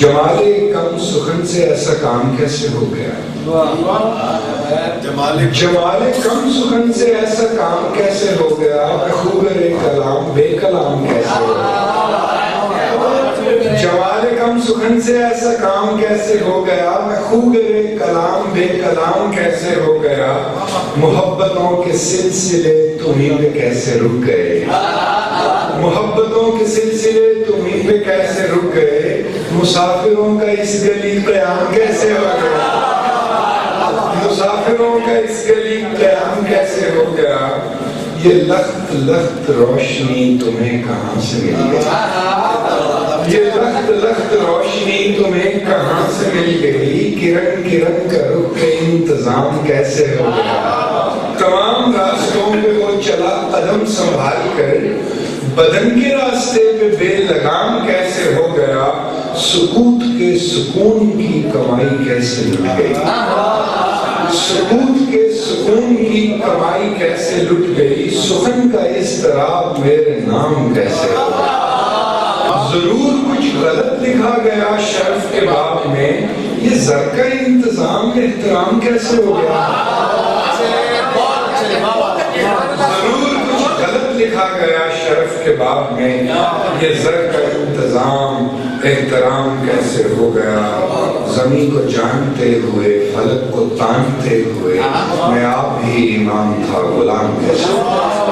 جمال کم سخن سے ایسا کام کیسے ہو گیا؟ جمال کم سخن سے ایسا کام کیسے ہو گیا؟ خوگر کلام بے کلام کیسے ہو گیا؟ جمال کم سخن سے ایسا کام کیسے ہو گیا؟ خوگر کلام بے کلام کیسے ہو گیا؟ محبتوں کے سلسلے تمہیں پہ کیسے رک گئے؟ محبتوں کے سلسلے تمہیں پہ کیسے رک گئے؟ مسافروں کا اس گلی قیام کیسے ہو گیا؟ مسافروں کا اس گلی قیام کیسے ہو گیا؟ یہ لخت لخت روشنی تمہیں کہاں سے مل گئی؟ یہ لخت لخت روشنی تمہیں کہاں سے مل گئی؟ کرن کرن کا رخ کا انتظام کیسے ہو گیا؟ تمام راستوں پہ وہ چلا قدم سنبھال کر، بدن کے راستے پہ بے لگام کیسے ہو گیا؟ سکوت کے سکون کی کمائی کیسے لٹ گئی؟ سکوت کے سکون کی کمائی کیسے لٹ گئی؟ سخن کا اضطراب میرے نام کیسے ہو گیا؟ ضرور کچھ غلط لکھا گیا شرف کے باب میں، یہ زر کا انتظام احترام کیسے ہو گیا؟ ضرور کچھ غلط لکھا گیا شرف کے باب میں، یہ زر کا انتظام احترام کیسے ہو گیا؟ زمین کو جانتے ہوئے فلک کو تانتے ہوئے میں آپ ہی امام تھا غلام کیسے ہو گیا؟